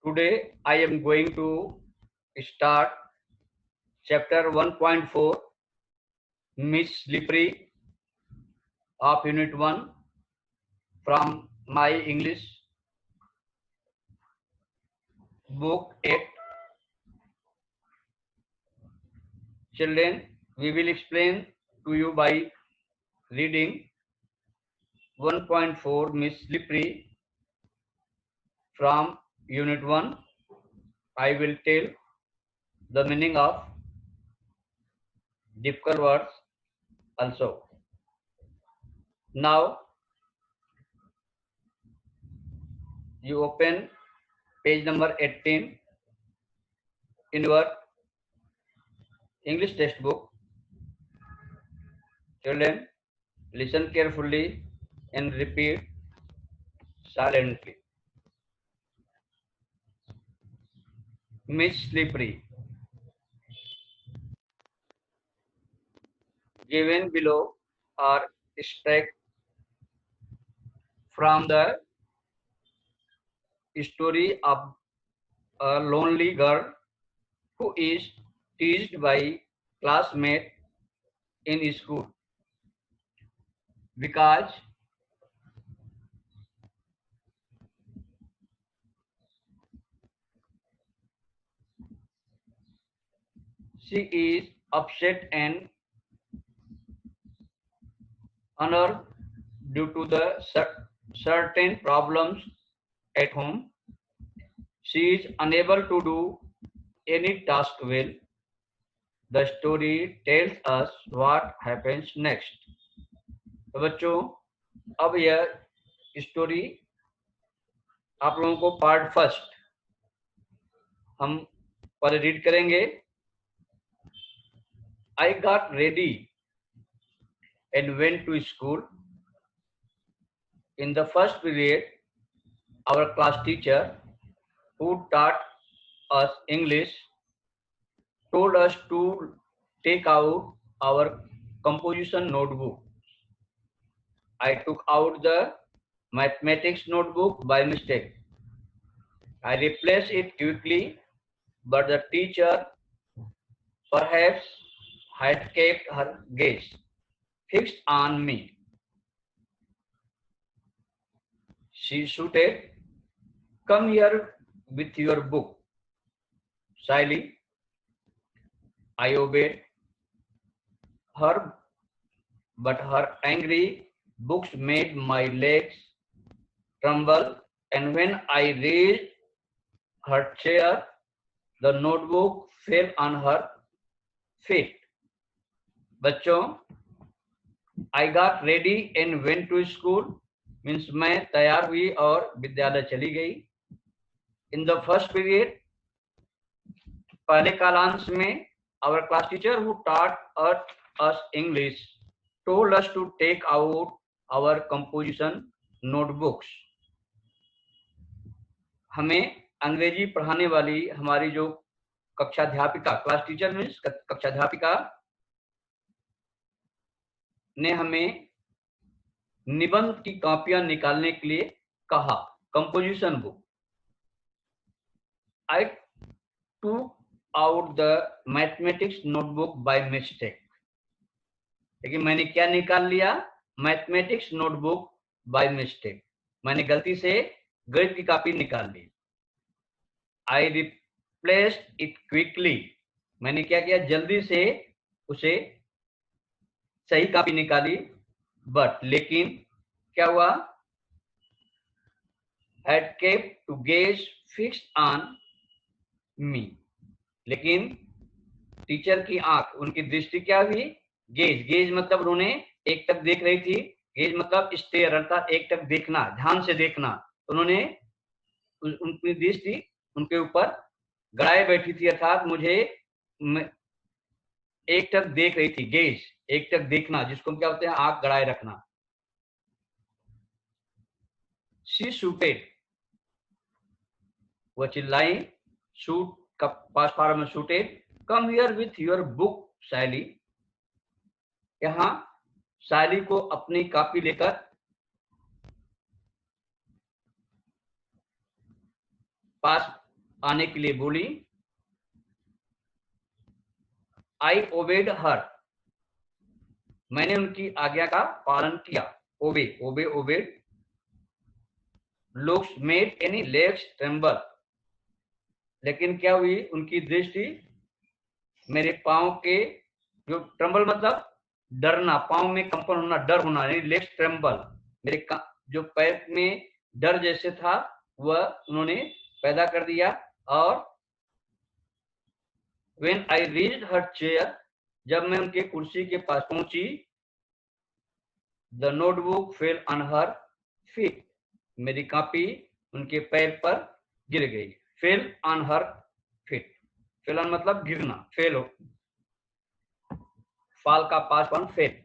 Today I am going to start chapter 1.4 Miss Slippery of Unit 1 from my English book 8. Children, we will explain to you by reading 1.4 Miss Slippery from Unit 1. I will tell the meaning of difficult words also. Now you open page number 18 in your English textbook. Children, listen carefully and repeat silently. Miss Slippery. Given below are extract from the story of a lonely girl who is teased by classmate in school because she is upset and unnerved due to the certain problems at home. She is unable to do any task well. The story tells us what happens next. तो बच्चों, अब यह story आप लोगों को part first हम पहले read करेंगे. I got ready and went to school. In the first period, our class teacher, who taught us English, told us to take out our composition notebook. I took out the mathematics notebook by mistake. I replaced it quickly, but the teacher perhaps had kept her gaze fixed on me. She shouted, "Come here with your book." Shyly, I obeyed her, but her angry books made my legs tremble, and when I raised her chair, the notebook fell on her feet. बच्चों, I got ready and went to school means मैं तैयार हुई और विद्यालय चली गई. In the first period, पहले कालांश में, our class teacher who taught us English told us to take out our composition notebooks. हमें अंग्रेजी पढ़ाने वाली हमारी जो कक्षाध्यापिका, क्लास टीचर मीन्स कक्षाध्यापिका ने हमें निबंध की कॉपियां निकालने के लिए कहा. Composition book. I took out the mathematics notebook by mistake. लेकिन मैंने क्या निकाल लिया? Mathematics notebook by mistake. मैंने गलती से गणित की कॉपी निकाल ली. I replaced it quickly. मैंने क्या किया? जल्दी से उसे सही कॉपी निकाली. बट लेकिन क्या हुआ? Had kept to gaze fixed on me. लेकिन टीचर की आंख, उनकी दृष्टि क्या हुई? गेज मतलब उन्होंने एक टक देख रही थी. गेज मतलब स्टेयर अर्थात एक टक देखना, ध्यान से देखना. उन्होंने उनकी दृष्टि उनके ऊपर गड़ाए बैठी थी, अर्थात मुझे एक टक देख रही थी. गेज एक टक देखना, जिसको हम क्या बोलते हैं? आंख गड़ाए रखना. She shouted. वह चिल्लाई. शूट का पास्ट फॉर्म में shouted. Come here with your book, Sally. यहाँ शायरी को अपनी कॉपी लेकर पास आने के लिए बोली। आई ओबेड हर, मैंने उनकी आज्ञा का पालन किया। Obey obey obeyed. Looks made any legs tremble, लेकिन क्या हुई, उनकी दृष्टि मेरे पांव के, जो ट्रम्बल मतलब डरना, पांव में कंपन होना, डर होना, यानी लेग्स ट्रेम्बल, मेरे जो पैर में डर जैसे था वह उन्होंने पैदा कर दिया। और when I reached her chair, जब मैं उनके कुर्सी के पास पहुंची, the notebook fell on her feet, मेरी कॉपी उनके पैर पर गिर गई। Fell on her feet, fell on मतलब गिरना, फेल हो, फाल का past form fell.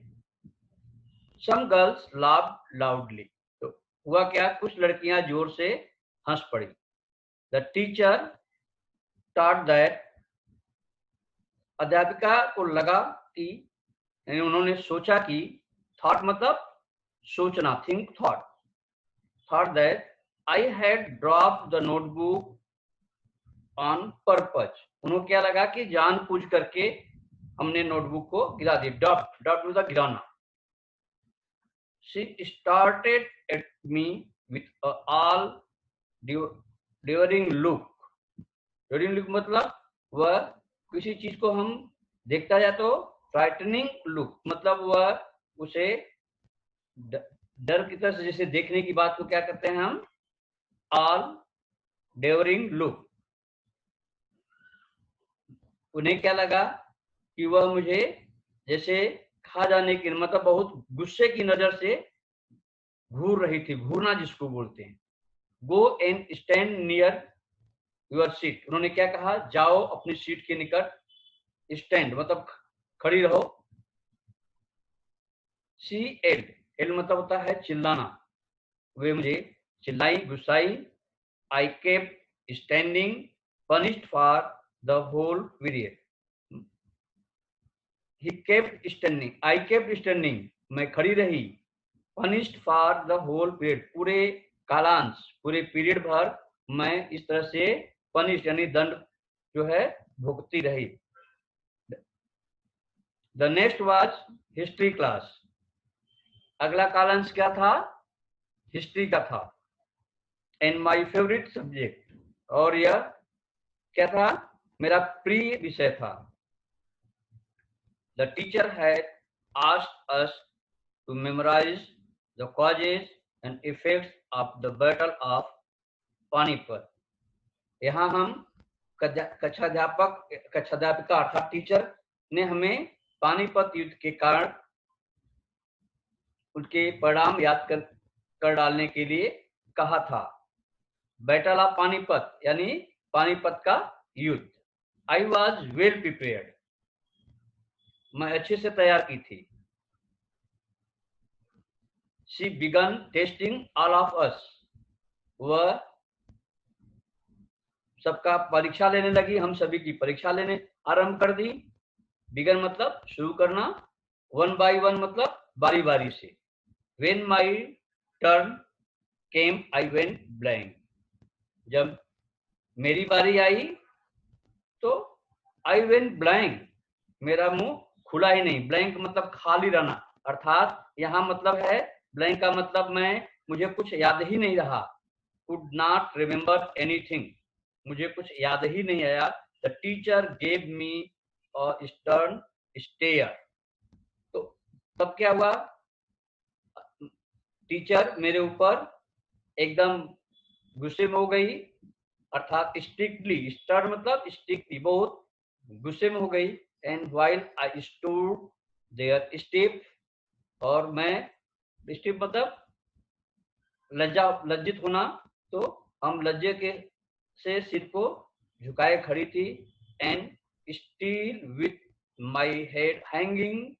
Some girls laughed loudly, तो हुआ क्या, कुछ लड़कियां जोर से हंस पड़ी। द टीचर थॉट दैट, अध्यापिका को लगा कि, उन्होंने सोचा कि, थॉट मतलब सोचना, think thought, thought that I had drop the notebook on purpose, उन्होंने क्या लगा कि जानबूझ करके हमने नोटबुक को गिरा दी। ड्रॉप, ड्रॉप मतलब गिराना। She started at me with all during look, during look मतलब वह किसी चीज को हम देखता जाए तो फ्राइटनिंग लुक मतलब वह उसे डर की तरह से जैसे देखने की बात को क्या करते हैं हम, ऑल ड्यूरिंग लुक। उन्हें क्या लगा कि वह मुझे जैसे खा जाने की, मतलब बहुत गुस्से की नजर से घूर रही थी, घूरना जिसको बोलते हैं। Go and stand near your seat, उन्होंने क्या कहा, जाओ अपनी सीट के निकट, स्टैंड मतलब खड़ी रहो। शी एल्ड, एल मतलब होता है चिल्लाना, वे मुझे चिल्लाई, गुस्साई। I kept standing punished for the whole period, he kept standing, I kept standing, मैं खड़ी रही, punished for the whole period, पूरे कालांश, पूरे पीरियड भर मैं इस तरह से पनिश यानी दंड जो है भुगती रही। The next was history class, अगला कालांश क्या था, हिस्ट्री का था। एंड माय फेवरेट सब्जेक्ट, और यह क्या था, मेरा प्रिय विषय था। The teacher had asked us to memorise the causes and effects of the battle of Panipat, यहाँ हम कक्षाध्यापिका अर्थात टीचर ने हमें पानीपत युद्ध के कारण उनके परिणाम याद कर डालने के लिए कहा था। बैटल ऑफ पानीपत यानी पानीपत का युद्ध। आई वॉज वेल प्रिपेयर्ड, मैं अच्छे से तैयार की थी। She began testing all of us, वह सबका परीक्षा लेने लगी, हम सभी की परीक्षा लेने आरंभ कर दी। बिगन मतलब शुरू करना, वन बाय वन मतलब बारी बारी से। When my turn came I went blank, जब मेरी बारी आई तो आई वेंट ब्लैंक, मेरा मुंह खुला ही नहीं। ब्लैंक मतलब खाली रहना, अर्थात यहाँ मतलब है ब्लैंक का मतलब मुझे कुछ याद ही नहीं रहा। कुड नॉट रिमेम्बर एनीथिंग, मुझे कुछ याद ही नहीं आया। The teacher gave me a stern stare, तो तब क्या हुआ, टीचर मेरे ऊपर एकदम गुस्से में हो गई, अर्थात स्ट्रिक्टली, स्टर्न मतलब स्ट्रिक्टली, बहुत गुस्से में हो गई। And while I stood there stiff, और मैं स्टिफ मतलब लज्जित होना, तो हम लज्जे के से सिर को झुकाए खड़ी थी। And still with my head hanging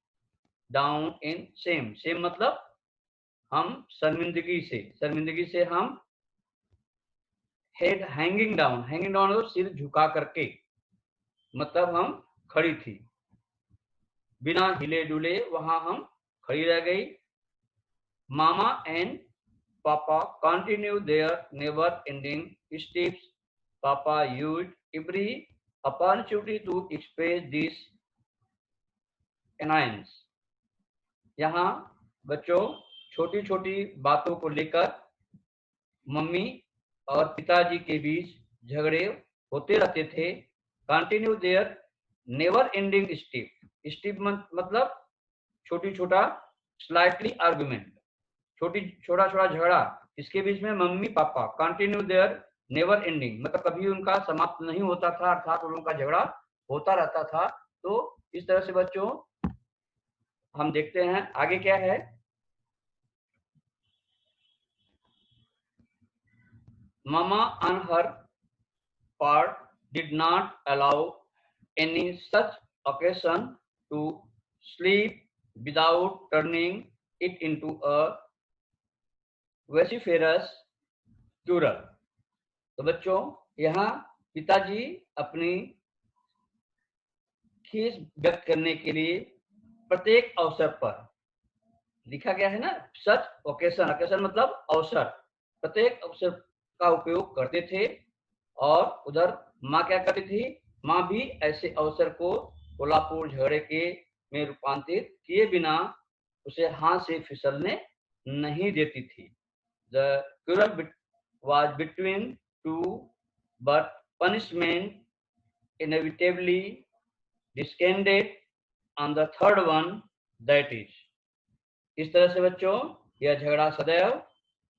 down in shame, shame मतलब हम शर्मिंदगी से हम head hanging down, hanging down और सिर झुका करके, मतलब हम खड़ी थी, बिना हिले डुले वहां हम खड़ी रह गई। Mama and papa continue their never ending steps Papa used every opportunity to express these annoyance. यहाँ बच्चों छोटी छोटी बातों को लेकर मम्मी और पिताजी के बीच झगड़े होते रहते थे. कंटिन्यू देयर नेवर एंडिंग स्टिप मतलब छोटी छोटा स्लाइटली आर्गुमेंट, छोटा छोटा झगड़ा. इसके बीच में mummy papa continue their never ending मतलब कभी उनका समाप्त नहीं होता था, अर्थात उन लोगों का झगड़ा होता रहता था. तो इस तरह से बच्चों हम देखते हैं आगे क्या है. Mama on her part did not allow any such occasion to sleep without turning it into a vociferous quarrel. तो बच्चों यहाँ पिताजी अपनी खीस व्यक्त करने के लिए प्रत्येक अवसर पर, लिखा गया है ना, सच ओकेशन मतलब अवसर, प्रत्येक अवसर का उपयोग करते थे. और उधर माँ क्या करती थी, माँ भी ऐसे अवसर को कोल्हापुर झगड़े के में रूपांतरित किए बिना उसे हाथ से फिसलने नहीं देती थी. The quarrel was between two, but punishment inevitably descended on the third one, that is. इस तरह से बच्चों यह झगड़ा सदैव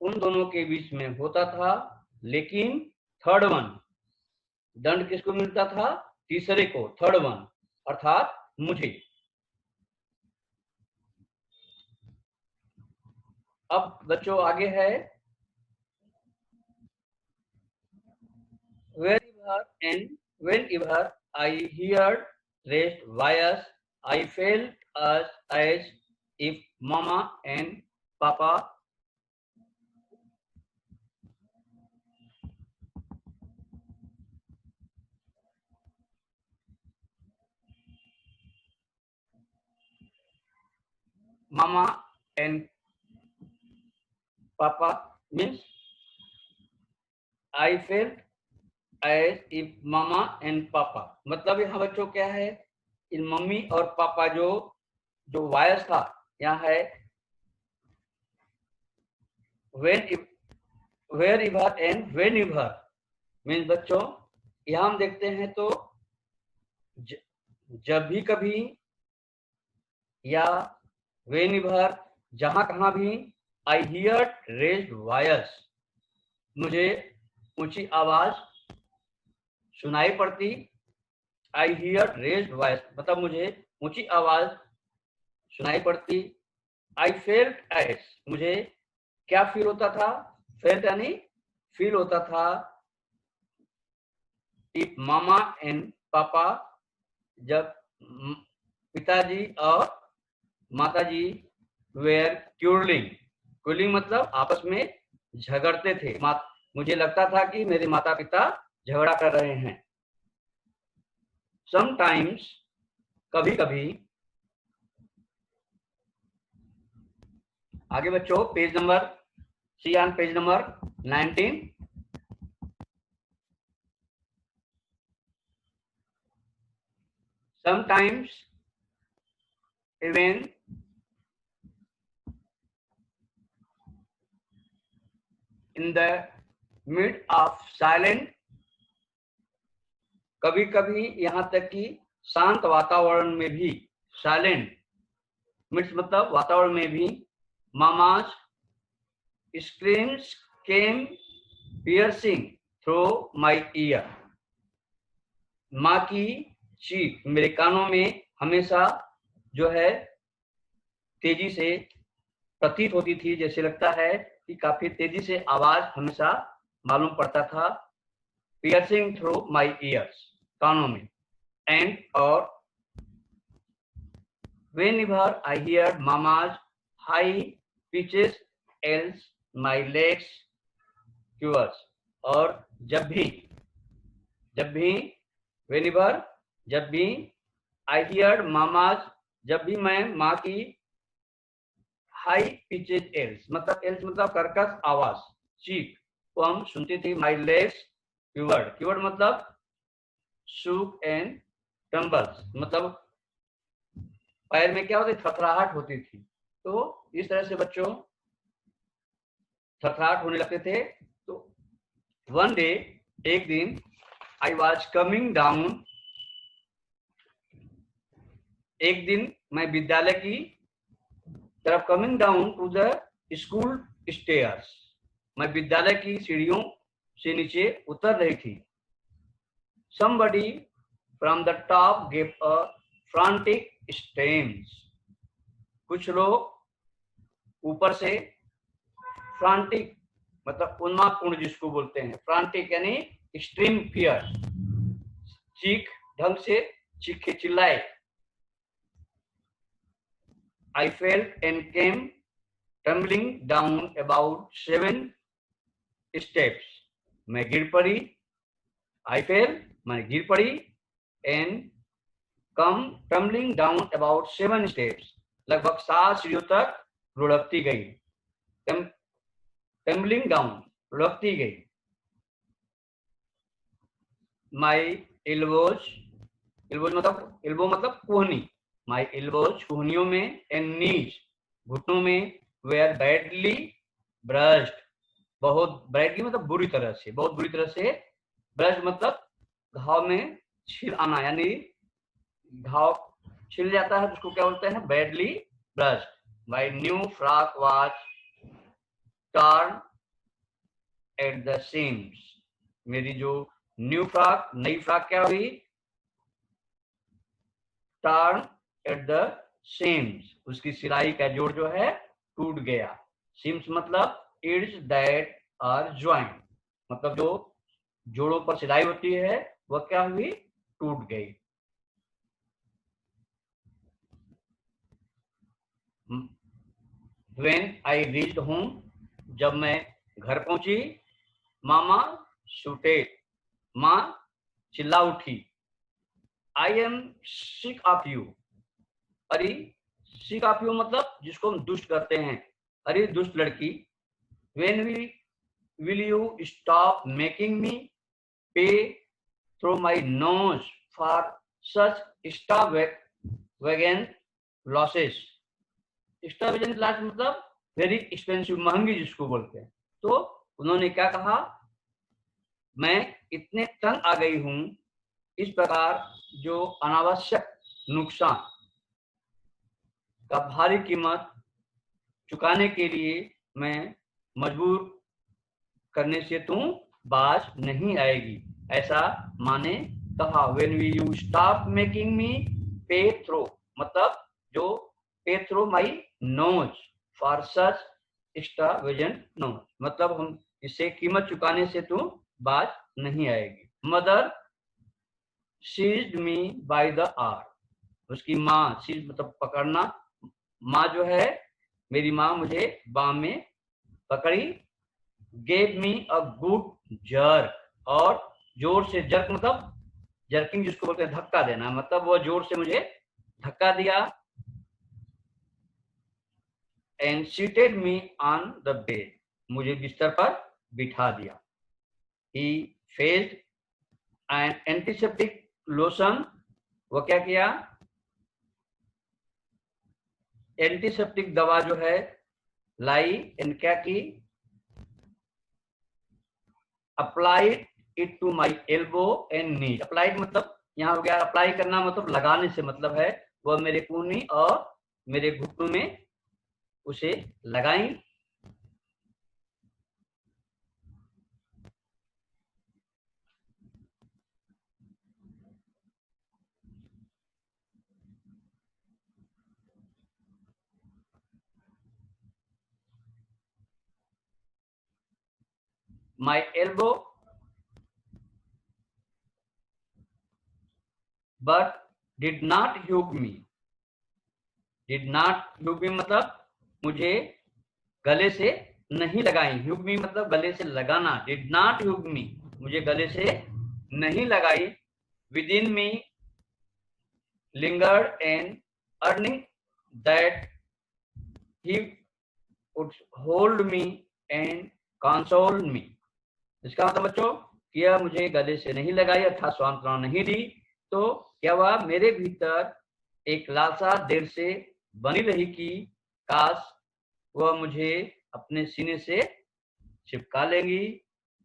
उन दोनों के बीच में होता था, लेकिन थर्ड वन दंड किसको मिलता था, तीसरे को, थर्ड वन अर्थात मुझे. अब बच्चों आगे है whenever I heard raised voice, I felt as if Mama and Papa means I felt as if Mama and Papa मतलब यहाँ बच्चों क्या है, इन मम्मी और पापा जो वायस था यहाँ है wherever and whenever मीन्स बच्चों यहाँ हम देखते हैं तो जब भी कभी या whenever जहां कहां भी, I heard raised voice मुझे ऊंची आवाज सुनाई पड़ती. I heard raised voice मतलब मुझे ऊंची आवाज सुनाई पड़ती. I felt as मुझे क्या फील होता था, felt यानी फील होता था, if मामा एंड पापा जब पिताजी और माताजी वेयर क्यूरलिंग मतलब आपस में झगड़ते थे. मुझे लगता था कि मेरे माता पिता झगड़ा कर रहे हैं. समटाइम्स कभी कभी. आगे बच्चों page number see on page number 19. Sometimes even in the mid of silent, कभी कभी यहाँ तक कि शांत वातावरण में भी, साइलेंट मिड्स मतलब वातावरण में भी, mama's screams came piercing through my year माँ की चीख मेरे कानों में हमेशा जो है तेजी से प्रतीत होती थी, जैसे लगता है कि काफी तेजी से आवाज हमेशा मालूम पड़ता था. पियर्सिंग थ्रू माय ईयर्स कानों में. एंड और whenever I heard mama's high pitches else my legs quivers और जब भी whenever जब भी I heard mama's जब भी मैं माँ की हाई पिचेज एल्स मतलब कर्कश आवाज चीख को हम सुनते थे, my legs कीवर्ड मतलब shook एंड trembles, मतलब पैर में क्या होती, थरथराहट होती थी। तो इस तरह से बच्चों थरथराहट होने लगते थे। तो वन डे, एक दिन, आई वॉज कमिंग डाउन, एक दिन मैं विद्यालय की तरफ, coming down to the school stairs, मैं विद्यालय की सीढ़ियों से नीचे उतर रही थी। somebody from the top gave a frantic screams, कुछ लोग ऊपर से, फ्रांटिक मतलब उन्मादपूर्ण जिसको बोलते हैं, फ्रांटिक यानी एक्सट्रीम फियर, चीख ढंग से चीखे, चिल्लाए। I felt and came tumbling down about 7 steps, मैं गिर पड़ी, I fell मैं गिर पड़ी, and come tumbling down about 7 steps, लगभग 7 सीढ़ियों तक लुढ़कती गई, tumbling down लुढ़कती गई। My elbows, elbow मतलब कोहनी, my elbows कोहनियों में, and knees घुटनों में, were badly brushed, बहुत badly मतलब बुरी तरह से, बहुत बुरी तरह से, ब्रश मतलब घाव में छिल आना, यानी घाव छिल जाता है, उसको क्या बोलते हैं, badly brushed। My new frock was torn at the seams, मेरी जो न्यू फ्रॉक, नई फ्रॉक क्या हुई, टर्न एट द सीम्स, उसकी सिलाई का जोड़ जो है टूट गया। सीम्स मतलब इड्स दैट आर ज्वाइंट, मतलब जो जोड़ों पर सिलाई होती है वह क्या हुई, टूट गई। When I reached home, जब मैं घर पहुंची, मामा shouted, माँ चिल्ला उठी, I am sick of you, अरे sick of you मतलब जिसको हम दुष्ट करते हैं, अरे दुष्ट लड़की। When will you stop making me pay through my nose for such extravagant losses, extravagant loss मतलब वेरी एक्सपेंसिव, महंगी जिसको बोलते हैं। तो उन्होंने क्या कहा, मैं इतने तंग आ गई हूं, इस प्रकार जो अनावश्यक नुकसान का भारी कीमत चुकाने के लिए मैं मजबूर करने से तुम बाज नहीं आएगी, ऐसा माने कहा। When will you stop making me pay through मतलब जो pay through my nose for such extravagant nose, मतलब हम इससे कीमत चुकाने से तुम बाज नहीं आएगी। Mother seized me by the arm, उसकी माँ, सीज मतलब पकड़ना, माँ जो है मेरी माँ मुझे बाम में पकड़ी। gave me a good jerk, और जोर से, जर्क मतलब जर्किंग जिसको बोलते हैं धक्का देना, मतलब वो जोर से मुझे धक्का दिया। and seated me on the bed, मुझे बिस्तर पर बिठा दिया। he faced an antiseptic lotion, वो क्या किया, एंटीसेप्टिक दवा जो है लाई, एंड क्या की, applied it to my elbow and knee, applied मतलब यहाँ हो गया, अप्लाई करना मतलब लगाने से मतलब है, वह मेरे कूहनी और मेरे घुटनों में उसे लगाई। My elbow but did not hug me, did not hug me मतलब मुझे गले से नहीं लगाई, ह्यूग मी मतलब गले से लगाना, डिड नॉट ह्यूग मी मुझे गले से नहीं लगाई। With in me lingered and earning that he would hold me and console me, इसका मतलब बच्चों किया, मुझे गले से नहीं लगाई अर्थात सांत्वना नहीं दी, तो क्या हुआ, मेरे भीतर एक लालसा देर से बनी रही कि काश वह मुझे अपने सीने से चिपका लेगी।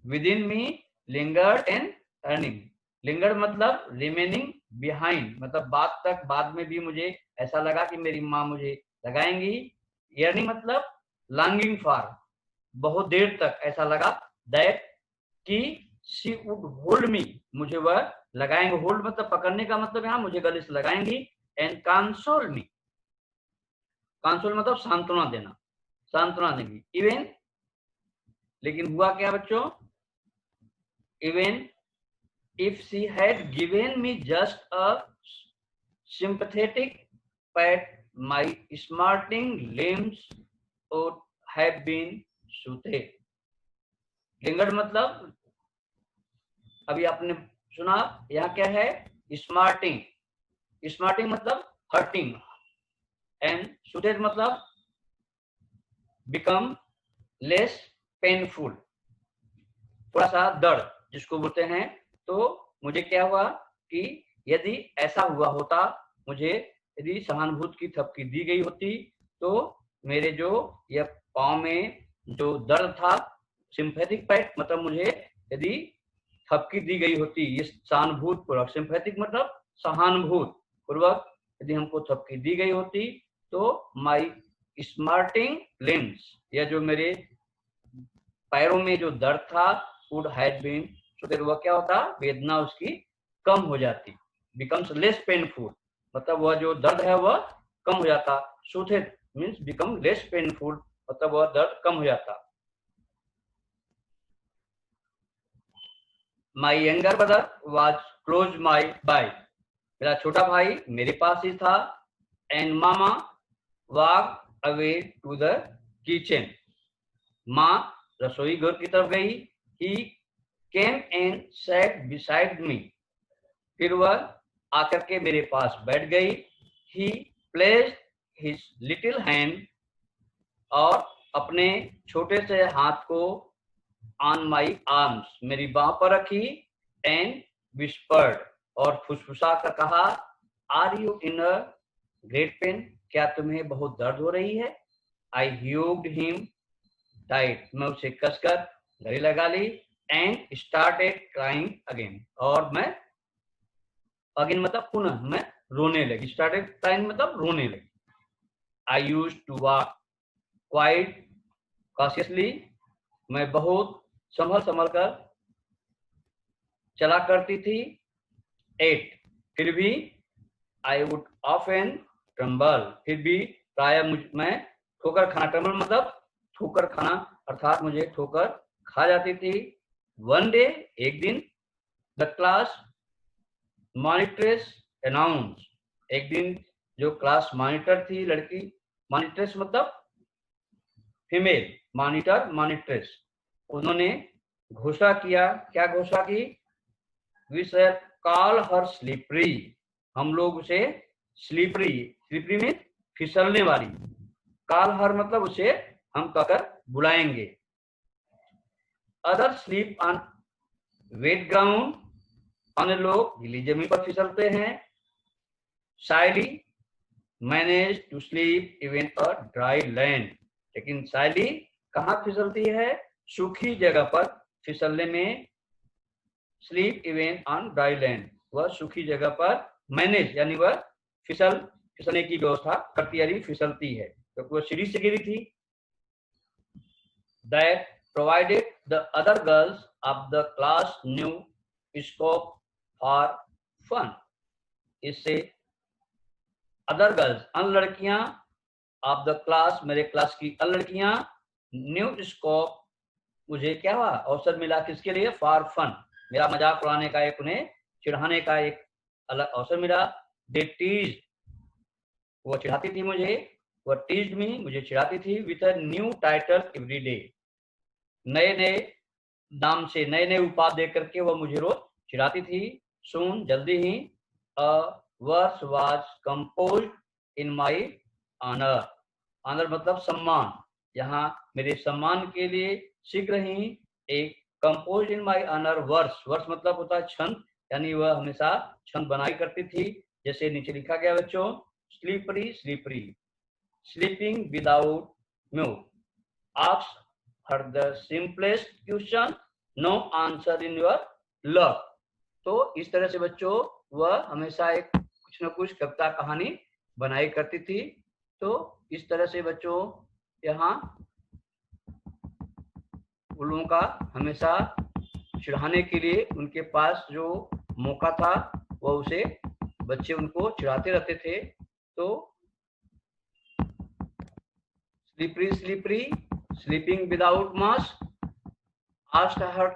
With in me lingered and earning, lingered मतलब रिमेनिंग बिहाइंड, मतलब बाद में भी मुझे ऐसा लगा कि मेरी माँ मुझे लगाएंगी। यर्निंग मतलब लॉन्गिंग फॉर, बहुत देर तक ऐसा लगा, दैट कि शी वुड होल्ड मी, मुझे वह लगाएंगे। होल्ड मतलब पकड़ने का मतलब यहाँ मुझे गले से लगाएंगी। एंड कंसोल मी, कंसोल मतलब सांत्वना देना, सांत्वना देंगी। इवन, लेकिन हुआ क्या बच्चों, even if she had given me just a sympathetic pat, my smarting limbs would have been soothed. लिंगड़ मतलब अभी आपने सुना, यहाँ क्या है, स्मार्टिंग, स्मार्टिंग मतलब हर्टिंग, एंड सुटेड मतलब बिकम लेस पेनफुल, थोड़ा सा दर्द जिसको बोलते हैं। तो मुझे क्या हुआ कि यदि ऐसा हुआ होता, मुझे यदि सहानुभूति की थपकी दी गई होती, तो मेरे जो यह पाँव में जो दर्द था, सिंपैथिक पैट मतलब मुझे यदि थपकी दी गई होती, ये सहानुभूति पूर्वक, सिंपैथिक मतलब सहानुभूति पूर्वक यदि हमको थपकी दी गई होती, तो माई स्मार्टिंग लिम्स, यह जो मेरे पैरों में जो दर्द था, वुड हैव बीन, तो फिर वह क्या होता, वेदना उसकी कम हो जाती, बिकम्स लेस पेनफुल, मतलब वह जो दर्द है वह कम हो जाता। Soothed means become less painful, मतलब वह दर्द कम हो जाता। My younger brother was close my by, मेरा छोटा भाई मेरे पास ही था। And mama walk away to the kitchen, माँ रसोई घर की तरफ गई। He came and sat beside me, फिर वह आकर के मेरे पास बैठ गई। He placed his little hand, और अपने छोटे से हाथ को ऑन माई आर्म्स, मेरी बाह पर रखी। एंड विस्पर्ड, और फुसफुसा कर कहा, are you in a great pain, क्या तुम्हें बहुत दर्द हो रही है। आई ह्यूग्ड हिम टाइट, मैं उसे कसकर गले लगा ली। एंड स्टार्टेड क्राइंग अगेन, और मैं अगेन मतलब पुनः मैं रोने लगी। स्टार्टेड क्राइंग मतलब रोने लगी। I used to walk quite cautiously, मैं बहुत संभल संभल कर चला करती थी। 8, फिर भी आई वुड ऑफन ट्रम्बल, फिर भी प्राय मैं ठोकर खाना, ट्रम्बल मतलब ठोकर खाना, अर्थात मुझे ठोकर खा जाती थी। वन डे, एक दिन, द क्लास मॉनिटरेस अनाउंस, एक दिन जो क्लास मॉनिटर थी लड़की, मॉनिटरेस मतलब फीमेल, मॉनिटर मॉनिटरेस, उन्होंने घोषणा किया, क्या घोषणा की, we shall call her slippery, हम लोग उसे स्लिपरी, स्लिपरी में फिसलने वाली, कॉल हर मतलब उसे हम कहकर बुलाएंगे। Other slip on wet ground, अन्य लोग गीली जमीन पर फिसलते हैं। Shayli manage to slip even a dry land, लेकिन शायली कहाँ फिसलती है, सूखी जगह पर फिसलने में। Sleep even on dry land, वह सूखी जगह पर मैनेज यानी वह फिसलने की व्यवस्था करती यानी फिसलती है, क्योंकि वह सीढ़ी से गिरी थी। That provided the other girls of the class new scope for fun, इससे अदर गर्ल्स अन्य लड़कियां, ऑफ द क्लास मेरे क्लास की अन्य लड़कियां, न्यू स्कोप मुझे क्या हुआ, अवसर मिला, किसके लिए, फॉर फन, मेरा मजाक उड़ाने का, एक उन्हें चिढ़ाने का एक अलग अवसर मिला। दे टीज, वो चिढ़ाती थी मुझे, वो टीज मी, मुझे चिढ़ाती थी, with a new title every day, नए नए नाम से, नए नए उपाधि दे करके वह मुझे रोज चिढ़ाती थी। सून जल्दी ही, a verse was composed in my honour, honour मतलब सम्मान, यहाँ मेरे सम्मान के लिए शीघ्र ही एक compose in my honour verse, verse मतलब होता है छंद, यानी वह हमेशा छंद बनाई करती थी। जैसे नीचे लिखा गया बच्चों, slippery slippery, slipping without move, ask her the simplest question, no answer in your luck. तो इस तरह से बच्चों वह हमेशा एक कुछ न कुछ कविता कहानी बनाई करती थी। तो इस तरह से बच्चों यहाँ उन लोगों का हमेशा चिढ़ाने के लिए उनके पास जो मौका था वह उसे बच्चे उनको चिढ़ाते रहते थे। तो slippery slippery, slipping without mask, asked her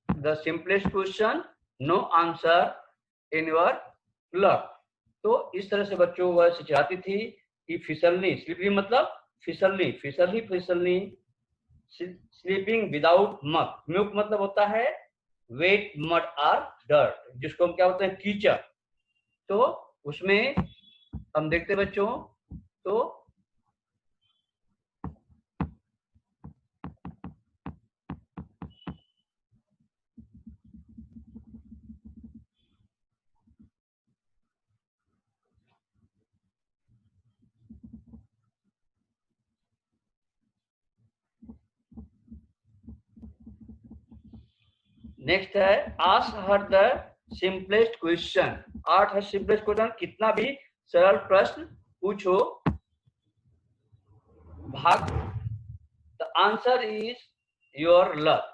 the simplest question, no answer in your luck. तो इस तरह से बच्चों वह चिढ़ाती थी कि फिसलनी, स्लीपरी मतलब फिसलनी, फिसलनी फिसलनी, स्लीपिंग विदाउट मक, म्यूक मतलब होता है वेट मड और डर्ट, जिसको हम क्या बोलते हैं कीचड़। तो उसमें हम देखते बच्चों, तो नेक्स्ट है ask her the simplest question, ask her simplest question, कितना भी सरल प्रश्न पूछो, भाग the answer is your luck,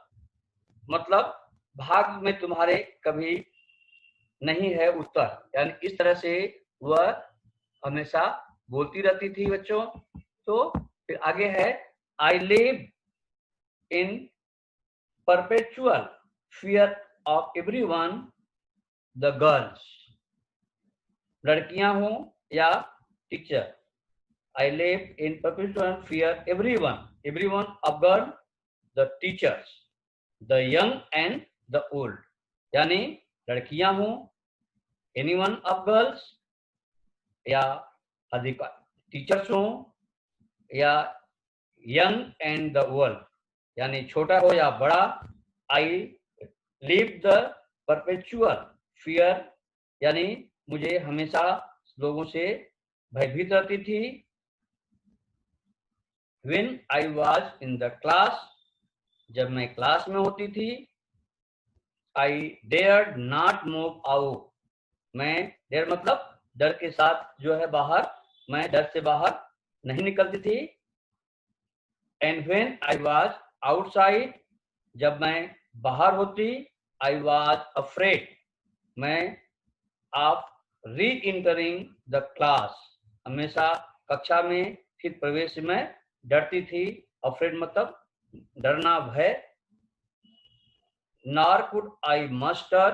मतलब भाग में तुम्हारे कभी नहीं है उत्तर, यानी इस तरह से वह हमेशा बोलती रहती थी बच्चों। तो फिर आगे है I live in perpetual fear of everyone the girls, लड़कियां हो या teacher, I live in perpetual fear everyone, everyone of girl, the teachers, the young and the old, यानी लड़कियां हो, एनीवन ऑफ गर्ल्स या अधिक टीचर्स हो, या यंग एंड द ओल्ड, यानी छोटा हो या बड़ा। I live the perpetual fear, यानी मुझे हमेशा लोगों से भयभीत रहती थी। When I was in the class, जब मैं क्लास में होती थी। I dared not move out, मैं डेयर मतलब डर के साथ जो है बाहर, मैं डर से बाहर नहीं निकलती थी। And when I was outside, जब मैं बाहर होती, I was afraid, मैं of re-entering the class, हमेशा कक्षा में फिर प्रवेश में डरती थी। अफ्रेड मतलब डरना, भय। nor could I muster,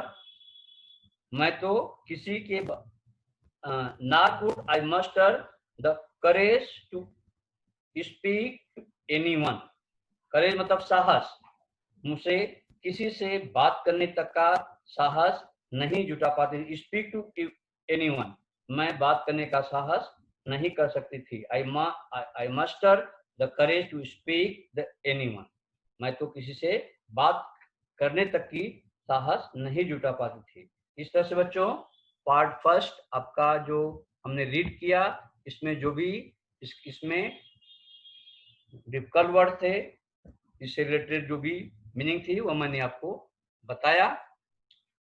मैं तो किसी के nor could I muster the courage to speak to anyone, courage मतलब साहस, मुझसे किसी से बात करने तक का साहस नहीं जुटा पाती। स्पीक टू एनीवन, मैं बात करने का साहस नहीं कर सकती थी। I muster the courage to speak the anyone, मैं तो किसी से बात करने तक की साहस नहीं जुटा पाती थी। इस तरह से बच्चों पार्ट फर्स्ट आपका जो हमने रीड किया, इसमें जो भी इसमें डिफिकल्ट वर्ड थे, इससे रिलेटेड जो भी मीनिंग थी वो मैंने आपको बताया।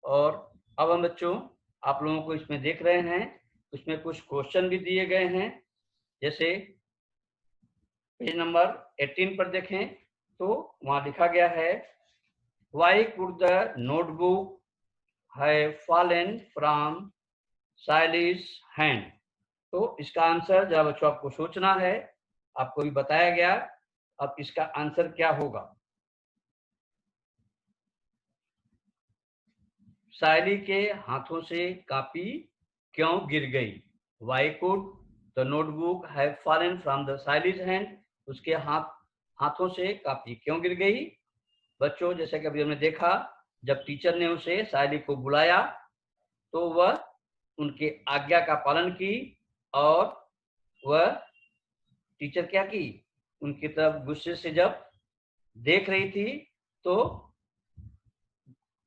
और अब हम बच्चों आप लोगों को इसमें देख रहे हैं, उसमें कुछ क्वेश्चन भी दिए गए हैं। जैसे पेज नंबर 18 पर देखें तो वहां लिखा गया है why could the notebook have fallen from Saily's hand. तो इसका आंसर जरा बच्चों आपको सोचना है, आपको भी बताया गया। अब इसका आंसर क्या होगा? सायली के हाथों से कापी क्यों गिर गई? Why could the notebook have fallen from the Saili's hand? उसके हाथों से कापी क्यों गिर गई? बच्चों जैसे कि अभी हमने देखा, जब टीचर ने उसे सायली को बुलाया तो वह उनके आज्ञा का पालन की, और वह टीचर क्या की, उनकी तरफ गुस्से से जब देख रही थी तो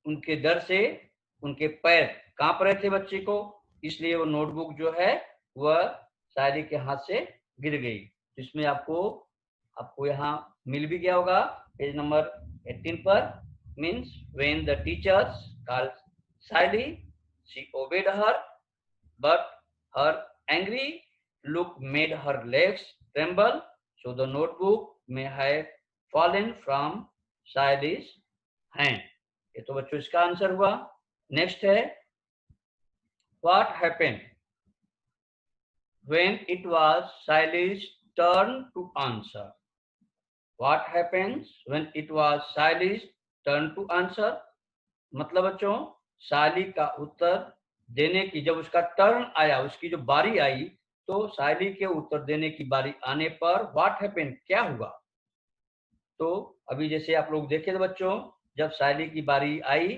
उनके डर से उनके पैर कांप रहे थे बच्चे को, इसलिए वो नोटबुक जो है वह सायली के हाथ से गिर गई। इसमें आपको यहाँ मिल भी गया होगा पेज नंबर 18 पर। Means when the teachers called Sayli she obeyed her, but her angry look made her legs tremble, so the notebook may have fallen from Saily's hand. ये तो बच्चों इसका आंसर हुआ। नेक्स्ट है, what happened when it was Saily's turn to answer? What happens when it was Saily's turn to answer? मतलब बच्चों सायली का उत्तर देने की जब उसका टर्न आया, उसकी जो बारी आई, तो सायली के उत्तर देने की बारी आने पर व्हाट हैपेंड, क्या हुआ? तो अभी जैसे आप लोग देखे थे बच्चों, जब सायली की बारी आई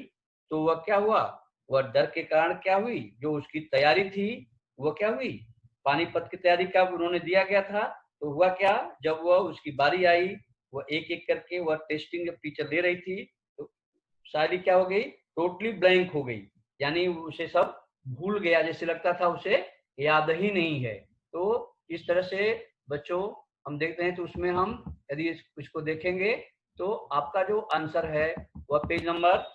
तो वह क्या हुआ, वह डर के कारण क्या हुई, जो उसकी तैयारी थी वह क्या हुई, पानीपत की तैयारी का उन्होंने दिया गया था, तो हुआ क्या, जब वह उसकी बारी आई, वह एक एक करके वह टेस्टिंग जब टीचर दे रही थी, तो सायली क्या हो गई, टोटली ब्लैंक हो गई, यानी उसे सब भूल गया, जैसे लगता था उसे याद ही नहीं है। तो इस तरह से बच्चों हम देखते हैं, तो उसमें हम यदि इसको देखेंगे तो आपका जो आंसर है वह पेज नंबर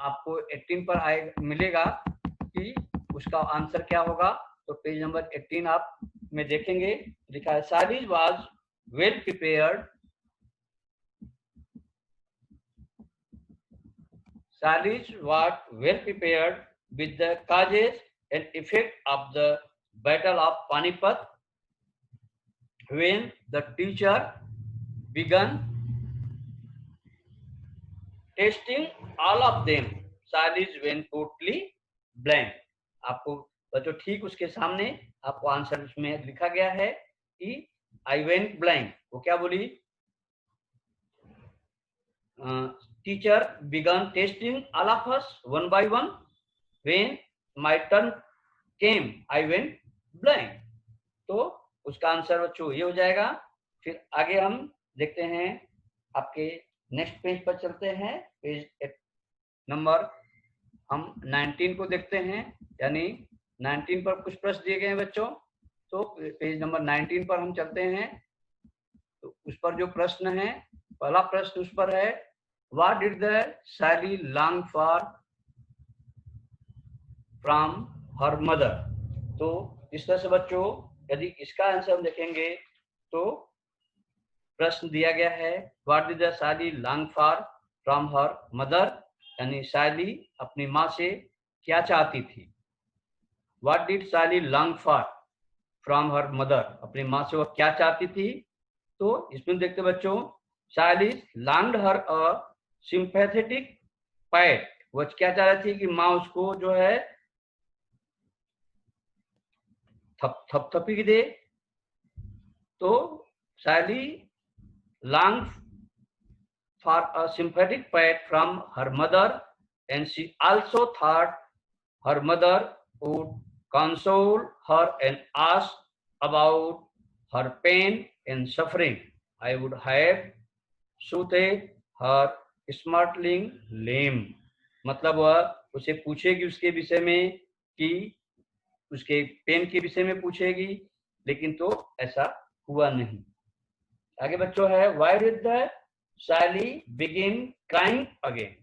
आपको 18 पर मिलेगा कि उसका आंसर क्या होगा। तो पेज नंबर 18 आप में देखेंगे, लिखा है Sayali was well prepared, Saily was well prepared with the causes and effect of the Battle of Panipat when the teacher began testing all of them. Saily went totally blank. आपको बच्चों ठीक उसके सामने आपको आंसर उसमें लिखा गया है कि I went blank, वो क्या बोली, teacher began testing all of us one by one. When my turn came, I went blank. तो उसका आंसर बच्चों ये हो जाएगा। फिर आगे हम देखते हैं, आपके नेक्स्ट पेज पर चलते हैं, पेज नंबर हम 19 को देखते हैं, यानी 19 पर कुछ प्रश्न दिए गए हैं बच्चों। तो पेज नंबर 19 पर हम चलते हैं, तो उस पर जो प्रश्न है, पहला प्रश्न उस पर है, What did the Saily long for from her mother? तो इस तरह से बच्चों यदि इसका आंसर हम देखेंगे तो प्रश्न दिया गया है, What did the Saily long for from her mother? यानी सायली अपनी माँ से क्या चाहती थी। What did Saily long for from her mother? अपनी माँ से वह क्या चाहती थी। तो इसमें देखते बच्चों, Saily longed her a sympathetic pat, वो क्या चाह रही थी कि माँ उसको जो है थपथपी दे। तो Sayali longed for a sympathetic pat from her mother, and she also thought her mother would console her and ask about her pain and suffering. I would have soothed her स्मार्टलिंग लेम, मतलब वह उसे पूछेगी उसके विषय में, कि उसके पेन के विषय में पूछेगी, लेकिन तो ऐसा हुआ नहीं। आगे बच्चों है, Why did the Saily begin crying again?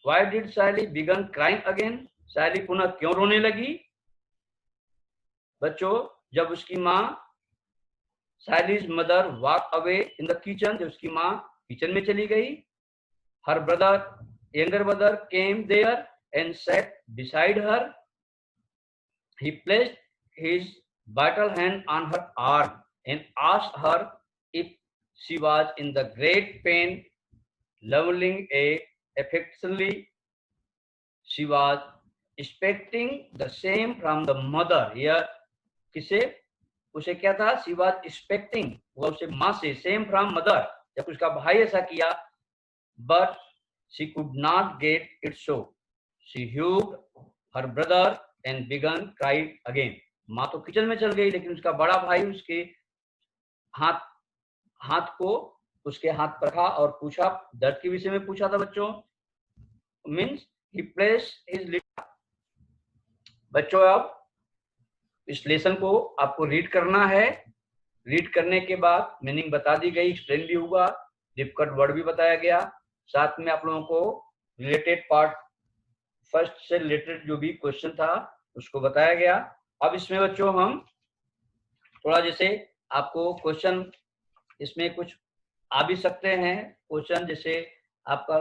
Why did Saily begin crying again? Sayali पुनः क्यों रोने लगी। बच्चों जब उसकी माँ Saily's mother walked away in the kitchen, जब उसकी माँ किचन में चली गई, her younger brother came there and sat beside her. He placed his vital hand on her arm and asked her if she was in the great pain, leveling affectionately. She was expecting the same from the mother. यह किसे, उसे क्या था, she was expecting, वह उसे माँ से, same from mother, जब उसका भाई ऐसा किया, but she could not get it so. She hugged her brother and began crying again. माँ तो किचन में चल गई, लेकिन उसका बड़ा भाई उसके हाथ को उसके हाथ पर रखा और पूछा, दर्द के विषय में पूछा था बच्चों, means he placed his little. बच्चों अब इस लेसन को आपको रीड करना है। रीड करने के बाद मीनिंग बता दी गई, एक्सप्लेन भी हुआ, डिफिकल्ट वर्ड भी बताया गया, साथ में आप लोगों को रिलेटेड पार्ट फर्स्ट से रिलेटेड जो भी क्वेश्चन था उसको बताया गया। अब इसमें बच्चों हम थोड़ा जैसे आपको क्वेश्चन इसमें कुछ आ भी सकते हैं क्वेश्चन, जैसे आपका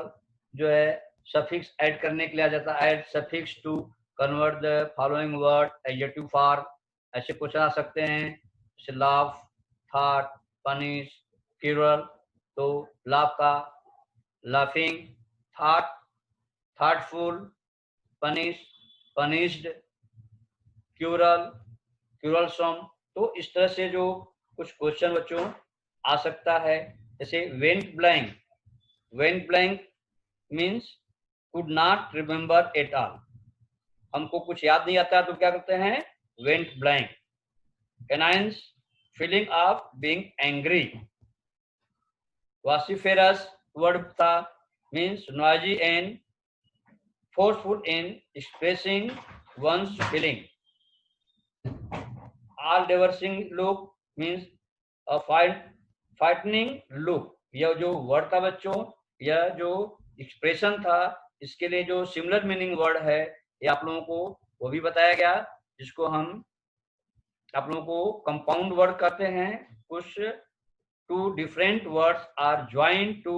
जो है सफिक्स ऐड करने के लिए आ जाता है, add suffix to convert the following word adjective for, ऐसे क्वेश्चन आ सकते हैं, जैसे लाफ, थॉट, पनिश, क्यूरल। तो लाफ का laughing, thought thoughtful, punish punished, quarrel quarrelsome. तो इस तरह से जो कुछ क्वेश्चन बच्चों आ सकता है, जैसे went blank, went blank means could not remember at all, हमको कुछ याद नहीं आता तो क्या करते हैं, went blank. Canines feeling of being angry, vociferous word था, means noisy and forceful in expressing one's feeling. All diverting look means a frightening look. यह जो वर्ड था बच्चों, यह जो एक्सप्रेशन था, इसके लिए जो सिमिलर मीनिंग वर्ड है ये आप लोगों को वो भी बताया गया, जिसको हम आप लोगों को कंपाउंड वर्ड कहते हैं। कुछ two different words are joined to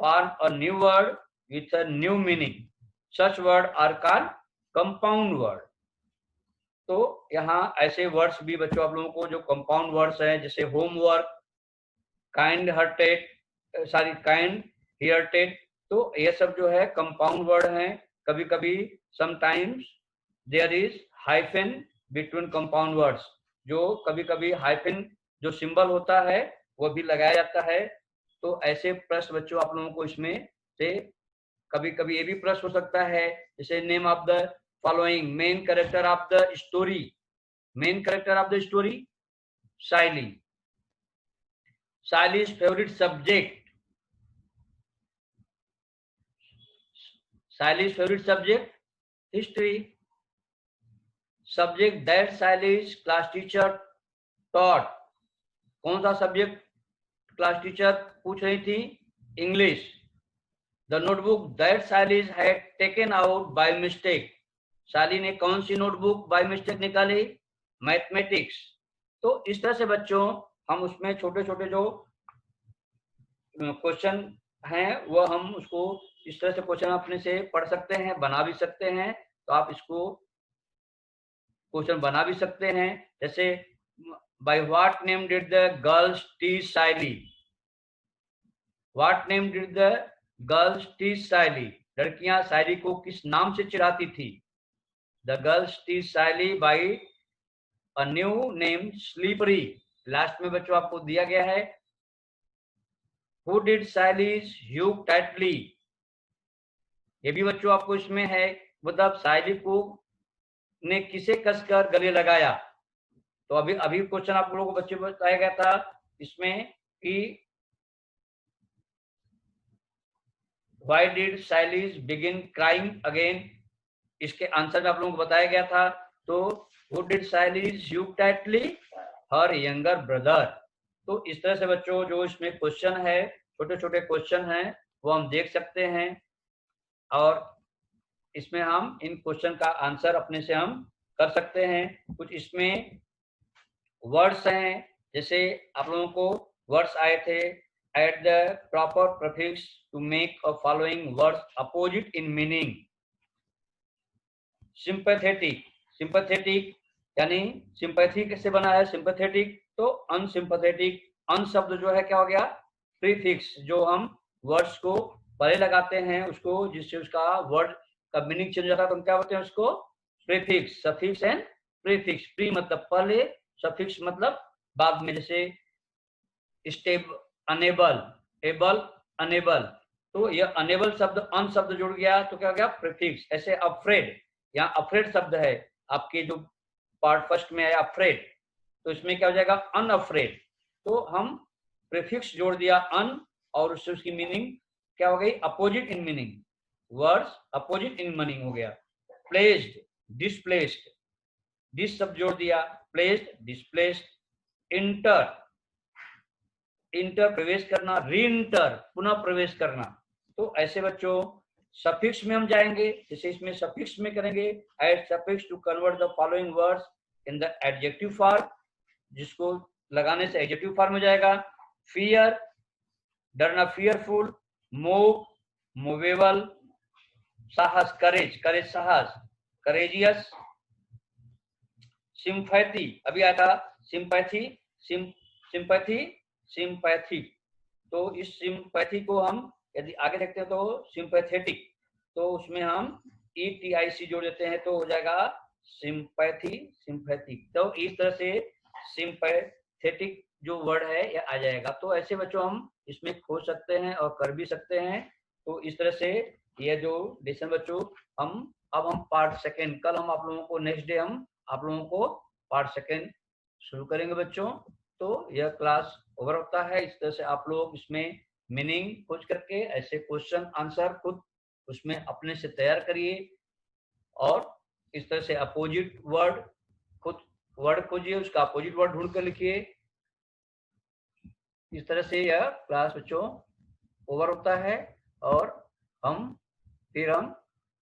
form a new word with a new meaning, such word are called compound word. तो यहाँ ऐसे वर्ड्स भी बच्चों आप लोगों को जो कंपाउंड वर्ड्स हैं, जैसे होमवर्क, काइंड हार्टेड, काइंड हियरटेड, तो ये सब जो है कंपाउंड वर्ड हैं। कभी कभी sometimes there is hyphen between compound words, जो कभी कभी हाइफन जो सिंबल होता है वो भी लगाया जाता है। तो ऐसे प्रश्न बच्चों आप लोगों को इसमें से कभी कभी ये भी प्रश्न हो सकता है, जैसे name of the following main character of the story, main character of the story Saily, Saily's favorite subject, Saily's favorite subject history, subject that Saily's class teacher taught, कौन सा सब्जेक्ट क्लास टीचर पूछ रही थी, English. The notebook that Saily's had taken out by mistake, साली ने कौन सी notebook by mistake निकाली, mathematics. तो इस तरह से बच्चों हम उसमें छोटे छोटे जो क्वेश्चन हैं वो हम उसको इस तरह से क्वेश्चन अपने से पढ़ सकते हैं, बना भी सकते हैं। तो आप इसको क्वेश्चन बना भी सकते हैं, जैसे by what name did the girls tease Saily, what name did the girls tease Saily, लड़कियां साइली को किस नाम से चिढ़ाती थी। The girls tease Saily by a new name slippery. Last में बच्चों आपको दिया गया है Who did Saily's hug tightly, ये भी बच्चों आपको इसमें है, मतलब साइली को ने किसे कसकर गले लगाया। तो अभी क्वेश्चन आप लोगों को बच्चों को बताया गया था इसमें कि Why did Saily's begin crying again, इसके आंसर में आप लोगों को बताया गया था। तो Who did Saily's hug tightly, her younger brother। तो इस तरह से बच्चों जो इसमें क्वेश्चन है, छोटे छोटे क्वेश्चन हैं वो हम देख सकते हैं, और इसमें हम इन क्वेश्चन का आंसर अपने से हम कर सकते हैं। कुछ इसमें वर्ड्स हैं, जैसे आप लोगों को वर्ड्स आए थे, add the proper prefix to make a following words opposite in meaning. Sympathetic, sympathetic यानी सिंपैथी कैसे बना है सिंपैथेटिक, तो अनसिंपैथेटिक, अन शब्द जो है क्या हो गया, प्रीफिक्स, जो हम वर्ड्स को पहले लगाते हैं उसको, जिससे उसका वर्ड का मीनिंग चेंज होता है, तो हम क्या बोलते हैं उसको, prefix, suffix and prefix. Pre मतलब पहले, सफिक्स मतलब बाद में, जैसे स्टेब, अनेबल, एबल, अनेबल, तो यह अनेबल शब्द अन शब्द जुड़ गया तो क्या हो गया, प्रीफिक्स। ऐसे अफ्रेड, यहाँ अफ्रेड शब्द है आपके जो पार्ट फर्स्ट में है अफ्रेड, तो इसमें क्या हो जाएगा, अनअफ्रेड। तो हम प्रीफिक्स जोड़ दिया अन और उससे उसकी मीनिंग क्या हो गई, opposite in meaning, words opposite in meaning हो गया। प्लेस्ड, डिस्प्लेस्ड, डिस शब्द जोड़ दिया, प्लेस्ड, डिस्प्लेस्ड। इंटर, इंटर प्रवेश करना, री इंटर पुनः प्रवेश करना। तो ऐसे बच्चों सफिक्स में हम जाएंगे, जैसे इसमें सफिक्स में करेंगे, add suffix to convert the following words in the adjective form, जिसको लगाने से एडजेक्टिव फॉर्म हो जाएगा। फियर, डरना, फियरफुल। Move, movable. साहस, करेज, करेज साहस, करेजियस। सिंपैथी, अभी आया था सिंपैथी, सिंपैथी, सिंपैथी। तो इस सिंपैथी को हम यदि आगे देखते हैं तो सिंपैथेटिक, तो उसमें हम ETIC जोड़ देते हैं तो हो जाएगा सिंपैथी, सिंपैथिक। तो इस तरह से सिंपैथेटिक जो वर्ड है ये आ जाएगा। तो ऐसे बच्चों हम इसमें खोज सकते हैं और कर भी सकते हैं। तो इस तरह से ये जो लेसन बच्चों अब हम पार्ट सेकेंड, कल हम आप लोगों को नेक्स्ट डे हम आप लोगों को पार्ट सेकेंड शुरू करेंगे बच्चों। तो यह क्लास ओवर होता है। इस तरह से आप लोग इसमें मीनिंग खोज करके ऐसे क्वेश्चन आंसर खुद उसमें अपने से तैयार करिए और इस तरह से अपोजिट वर्ड, खुद वर्ड खोजिए, उसका अपोजिट वर्ड ढूंढ कर लिखिए। इस तरह से यह क्लास बच्चों ओवर होता है और फिर हम